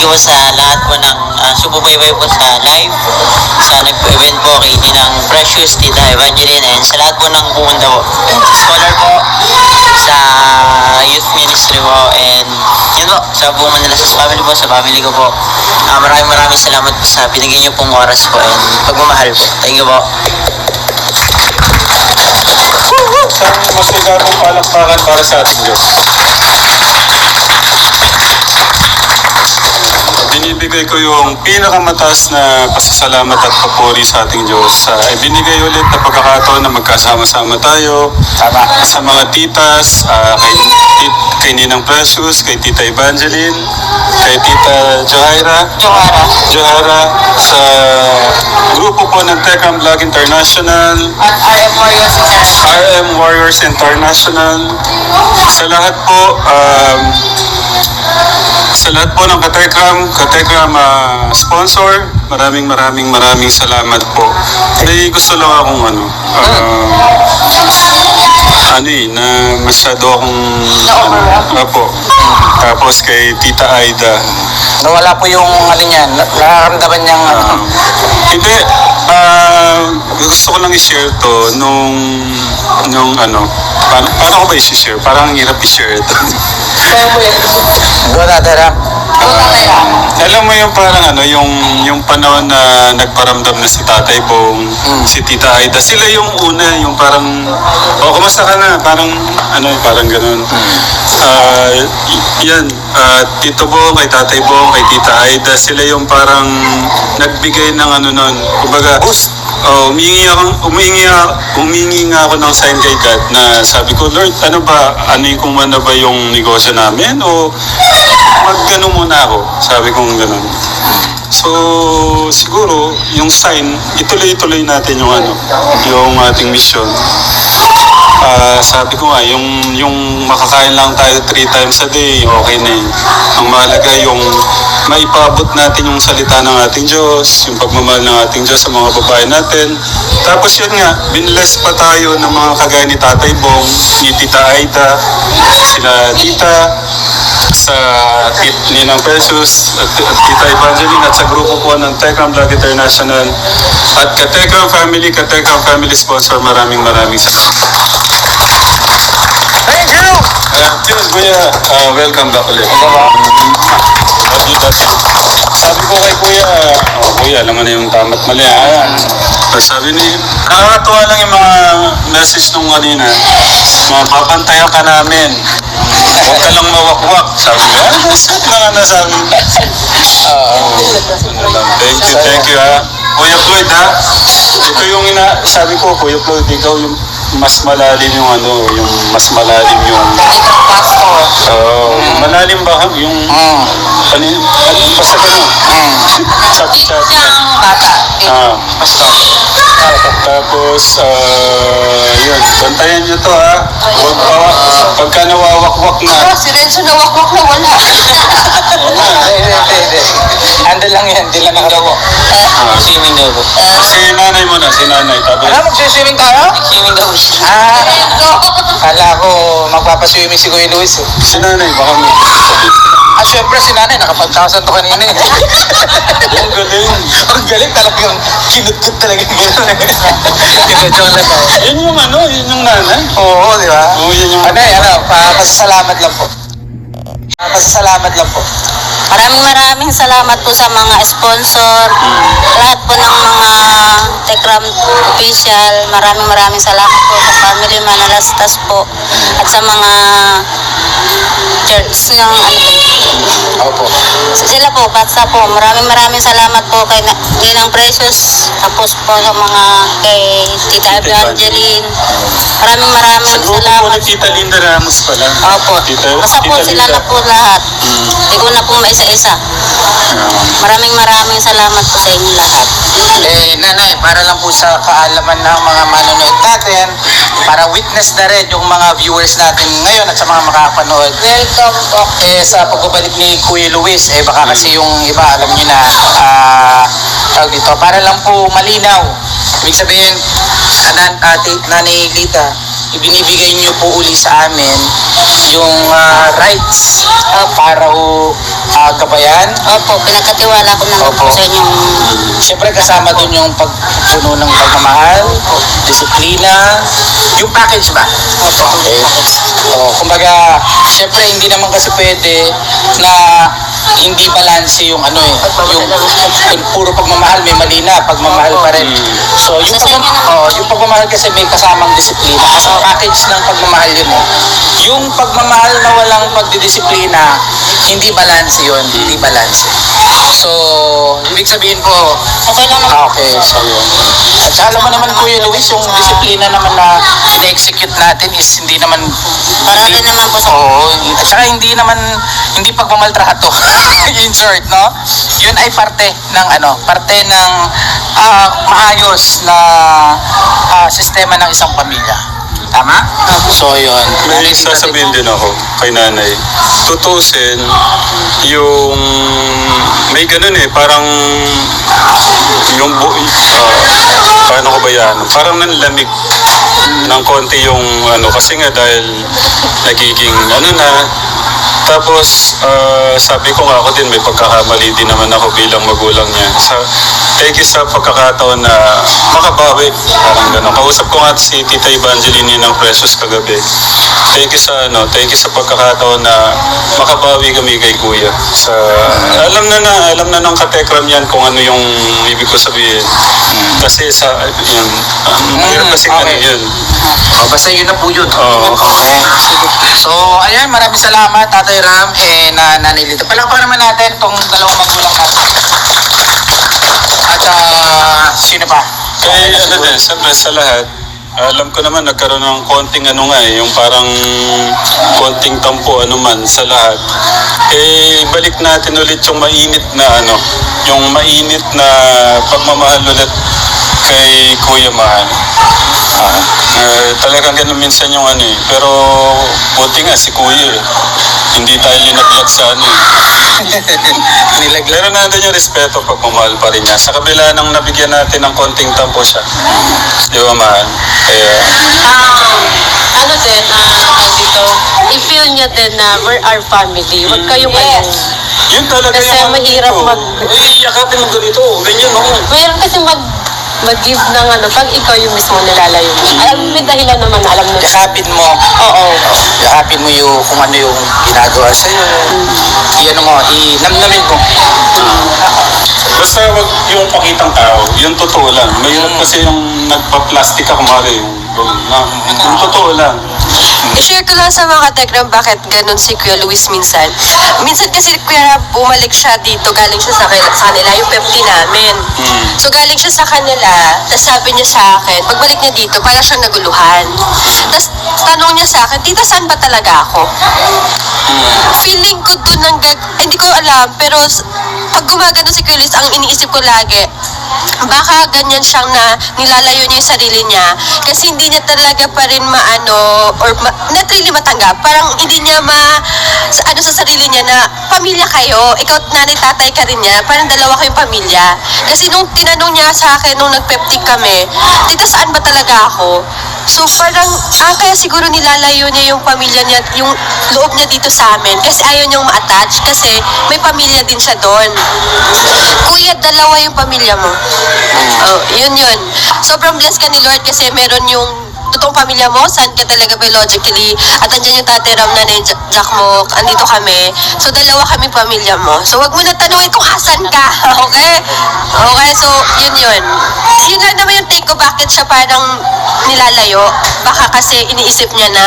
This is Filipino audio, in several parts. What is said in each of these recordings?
you po sa lahat po ng sumubaybay po sa live, sa nag-event po kay Ninang Precious, Tita Evangeline, and sa lahat po ng pumunta po. And sa scholar po, sa youth ministry po, and yun po, sa buong Manila sa family po, sa family ko po. Maraming salamat po sa binigay niyo pong oras po and pagmamahal po. Thank you po. Isang masigabong palakpakan para sa ating Diyos. Binibigay ko yung pinakamataas na pasasalamat at papuri sa ating Diyos. Ibinigay ulit na pagkakataon na magkasama-sama tayo. Sa mga titas, kay Ninang Precious, kay Tita Evangeline, kay Tita Johara, sa grupo po ng Tekram Vlog International, At RM Warriors International, sa lahat po ng Katekram sponsor, maraming salamat po. May gusto lang akong na masyado akong tapos kay Tita Aida. Nawala po yung nararamdaman niyang Hindi, gusto ko lang i-share to paano ko ba i-share? Parang ang hirap i-share ito. Alam mo yung parang yung panahon na nagparamdam na si Tatay Bong, si Tita Aida, sila yung una, yung parang, kumusta ka na? Parang ganun. Tito Bong, kay Tatay Bong, kay Tita Aida, sila yung parang nagbigay ng nun. Kumbaga, humingi nga ako ng sign kay God na sabi ko, Lord, ano ba yung negosyo namin? O mag-gano muna ako? Sabi kong ganun. So, siguro, yung sign, ituloy-tuloy natin yung ating mission. Sabi ko nga, yung makakain lang tayo 3 times a day, okay na yun. Ang mahalaga yung maipabot natin yung salita ng ating Diyos, yung pagmamahal ng ating Diyos sa mga babae natin. Tapos yun nga, binless pa tayo ng mga kagaya ni Tatay Bong, ni Tita Aida, sila Tita, sa Ninang Precious, at Tita Evangeline, at sa grupo po ng Tekram Vlog International, at Katekram Family Sponsor, maraming salamat. Thank you! Cheers, Kuya. Welcome back ulit. Love you. Sabi ko kay Kuya, alam mo na yung tama't mali. Sabi ni, nakakatuwa lang yung mga message nung kanina. Papantayan ka namin. Huwag ka lang mawakwak. Sabi ko, sweet na nasabi. Thank you ha. Kuya Floyd ha. Ito yung sabi ko, Kuya Floyd, ikaw yung mas malalim yung malalim ba yung basta ganun. Chat. Tapos yun, bantayan nyo to ha. Huwag pagka nawawakwak na. Silenso na wakwak na wala. Ando lang yan, di lang nakagawa. Swimming daw po. Si nanay mo na, tapos Magsiswimming tayo? Swimming daw po siya. Kala ko magpapaswimming si Kuya Luis eh. si nanay, baka may Syempre si nanay, nakapag-thousand to kanina eh. ang galing. Ang galing talagang kinut-kut talaga gano'n eh. Kinut-kut na tayo. Yun yung nanay. Oo, di ba? Oo, yun yung Pasasalamat lang po. Maraming salamat po sa mga sponsor, lahat po ng mga Tekram official. Maraming salamat po sa family Manalastas po at sa mga church ng Opo. sila po, basta po. Maraming salamat po kay Ninang Precious, tapos po sa mga kay Tita Evangeline. Maraming sa grupo po salamat. ni Tita Linda Ramos pala. Opo. Basta po Tita sila Linda. na po lahat. Hindi ko na po maisa-isa. Maraming salamat po sa inyo lahat. Nanay, para lang po sa kaalaman ng mga manonood natin, para witness na rin yung mga viewers natin ngayon at sa mga makakapanood. Welcome po. Sa pagbabalik ni Kuya Luis, baka kasi yung iba alam nyo na, tawag dito, para lang po malinaw. Ibig sabihin, Nanay Lita, ibinibigay niyo po uli sa amin yung rights para gabayan. Opo, pinagkatiwala ko naman Opo. po sa inyong Siyempre kasama dun yung pagpuno ng pagmamahal, disiplina, yung package ba? Okay. Kumbaga, siyempre hindi naman kasi pwede na hindi balanse yung ano eh, yung puro pagmamahal may mali na, pagmamahal pa rin. So yung pagmamahal kasi may kasamang disiplina, kasi package ng pagmamahal yun eh. Yung pagmamahal na walang pagdidisiplina, hindi balanse yun, hindi balanse. So, ibig sabihin po, okay lang naman. okay, so yun. At saka alam mo naman Kuya Luis, yung disiplina naman na ina-execute natin is hindi naman Para rin naman po sa Oo, at saka hindi pagmamaltrato. In short, no? Yun ay parte ng maayos na sistema ng isang pamilya. Tama? So, yun. May sasabihin din ako kay nanay. Tutusin, yung may ganun eh, parang yung paano ko ba yan? Parang nanlamig ng konti yung ano, kasi nga dahil nagiging ano na, tapos sabi ko nga ako din may pagkakamali din naman ako bilang magulang niya. Thank you sa pagkakataon na makabawi. Parang gano'n. Kausap ko nga si Tita Evangeline ng Precious kagabi. Thank you sa pagkakataon na makabawi kami kay Kuya. Alam na ng katekram yan kung ano yung ibig ko sabihin. Kasi yun, mahirap kasi okay. yun. Basta yun na po yun. Oo. So, ayan, maraming salamat, Tatay Ram, Nanay Lita. Palakpakan naman natin itong dalawang magulang natin. At sino pa? Kaya ano din, siyempre sa lahat, alam ko naman nagkaroon ng konting ano nga yung parang konting tampo man sa lahat. Balik natin ulit yung mainit na pagmamahal ulit kay Kuya Mahal. Talagang ganun minsan yung pero buti nga si Kuya hindi tayo linaglag sa Pero nandun yung respeto, pagmamahal pa rin niya. Sa kabila ng nabigyan natin ng konting tampo siya. Di ba, Mahal? Kaya, dito, i-feel niya din na we're our family. Huwag kayong yun talaga Kasi yung mahirap yakapin mo ganito, ganyan Mayroon kasi mag-give ng pag ikaw yung mismo nilalayo mo. Alam mo, may dahilan naman, alam mo. Yakapin mo. Oo. Yakapin mo yung kung ano yung ginagawa sa'yo. Namnamin mo. Basta wag yung pakitang tao, yung totoo lang. Mahirap kasi yung nagpa-plastic ka kumari. Yung totoo lang. I-share ko lang sa mga katekram bakit ganun si Kuya Luis minsan. Minsan kasi Kuya Rab, bumalik siya dito, galing siya sa kanila, yung Pepsi namin. So galing siya sa kanila, tapos sabi niya sa akin, pagbalik niya dito, para siyang naguluhan. Tapos tanong niya sa akin, tita, saan ba talaga ako? Feeling ko dun hindi ko alam, pero pag gumagano si Kuya Luis, ang iniisip ko lagi, baka ganyan siyang nilalayo niya yung sarili niya kasi hindi niya talaga pa rin not really matanggap. Parang hindi niya sa sarili niya na pamilya kayo, ikaw nanay tatay ka rin niya, parang dalawa kayong pamilya. Kasi nung tinanong niya sa akin, nung nagpeptik kami, tita, saan ba talaga ako? So parang, kaya siguro nilalayo niya yung pamilya niya, yung loob niya dito sa amin. Kasi ayaw niyang ma-attach kasi may pamilya din siya doon. Kuya, dalawa yung pamilya mo. Oh, yun. Sobrang blessed ka ni Lord kasi meron yung totoong pamilya mo, saan ka talaga biologically, at andyan yung Tatay Ram, Nanay Jack mo, andito kami. So, dalawa kami pamilya mo. So, wag mo na tanungin kung asan ka, okay? Okay, so, yun. Yun lang naman yung take ko, bakit siya parang nilalayo. Baka kasi iniisip niya na,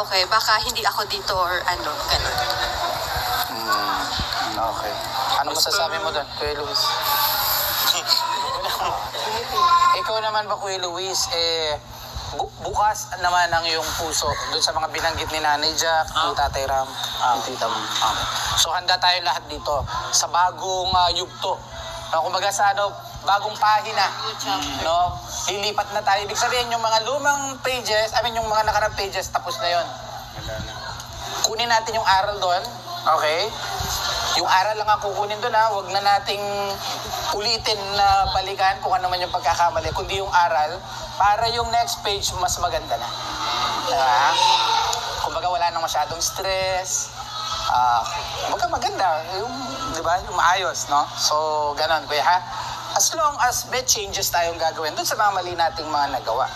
okay, baka hindi ako dito or ganun. Okay. Ano masasabi mo doon, Kuya Luis? Ikaw naman ba, Kuya Luis, bukas naman ang iyong puso doon sa mga binanggit ni Nanay Jack, ni Tatay Ram, ni Tita mo. So handa tayo lahat dito sa bagong yugto. Kumbaga sa bagong pahina. No? Lilipat na tayo. Ibig sabihin yung mga lumang pages, yung mga nakarang pages, tapos na yon. Kunin natin yung aral doon. Okay? Yung aral lang ang kukunin doon huwag na nating ulitin na balikan kung ano man yung pagkakamali, kundi yung aral para yung next page mas maganda na. Kumbaga wala nang masyadong stress, maganda, yung, di ba, yung maayos, no? So, ganon, kuya, ha? As long as may changes tayong gagawin doon sa mga mali nating mga nagawa.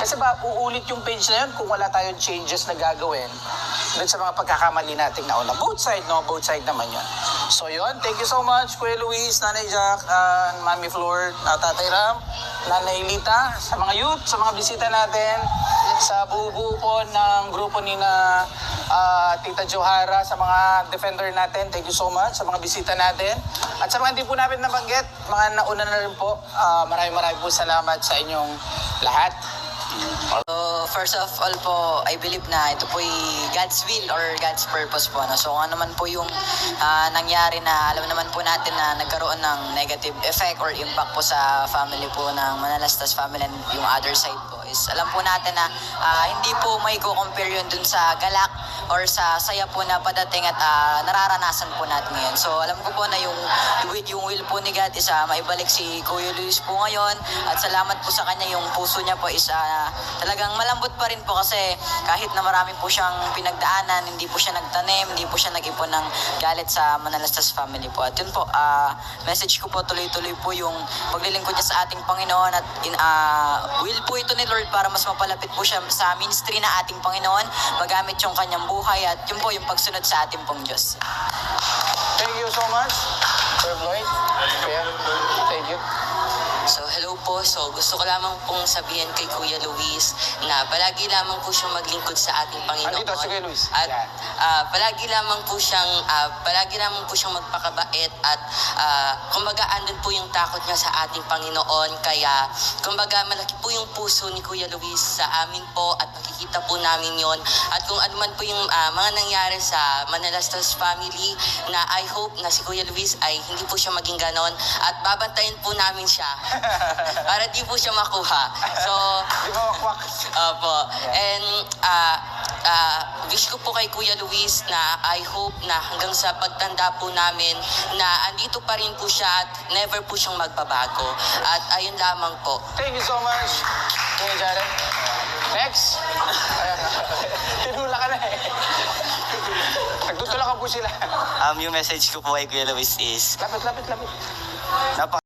Kasi ba, uulit yung page na yun kung wala tayong changes na gagawin doon sa mga pagkakamali nating nauna. Both side, no? Both side naman yun. So, yun. Thank you so much, Kuya Luis, Nanay Jack, Mami Flor, Tatay Ram, Nanay Lita, sa mga youth, sa mga bisita natin, sa buo po ng grupo ni na Tita Johara, sa mga defender natin, thank you so much, sa mga bisita natin. At sa mga hindi po namin nabanggit, mga nauna na rin po, maraming po salamat sa inyong lahat. So, first of all po, I believe na ito po God's will or God's purpose po. No? So, ano naman po yung nangyari na alam naman po natin na nagkaroon ng negative effect or impact po sa family po ng Manalastas family and yung other side po is alam po natin na hindi po may compare yun dun sa galak or sa saya po na padating at nararanasan po natin ngayon. So, alam ko po na yung will po ni God is maibalik si Kuya Luis po ngayon at salamat po sa kanya, yung puso niya po is talagang malambot pa rin po kasi kahit na marami po siyang pinagdaanan, hindi po siya nagtanim, hindi po siya nag-ipon ng galit sa Manalastas family po. At yun po, message ko po tuloy-tuloy po yung paglilingkod niya sa ating Panginoon at will po ito ni Lord para mas mapalapit po siya sa ministry na ating Panginoon, magamit yung kanyang buhay at yun po yung pagsunod sa ating pong Diyos. Thank you so much, Sir Floyd. Yeah. Thank you. So, hello po. So, gusto ko lamang pong sabihin kay Kuya Luis na palagi lamang po siyang maglingkod sa ating Panginoon. Andito si Kuya Luis. At Yan. palagi lamang po siyang magpakabait at kumbaga andun po yung takot niya sa ating Panginoon. Kaya, kumbaga malaki po yung puso ni Kuya Luis sa amin po at nakikita po namin yon. At kung ano man po yung mga nangyari sa Manalastas family na I hope na si Kuya Luis ay hindi po siya maging ganon at babantayin po namin siya para di po siya makuha. So, Di ba wakwak? Opo. And wish ko po kay Kuya Luis na I hope na hanggang sa pagtanda po namin na andito pa rin po siya at never po siyang magbabago. At ayun lamang po. Thank you so much, Kuya Jared. Next. Ayan. Tinula ka na eh. Nagtutulakan po sila. Yung message ko po kay Kuya Luis is Lapit.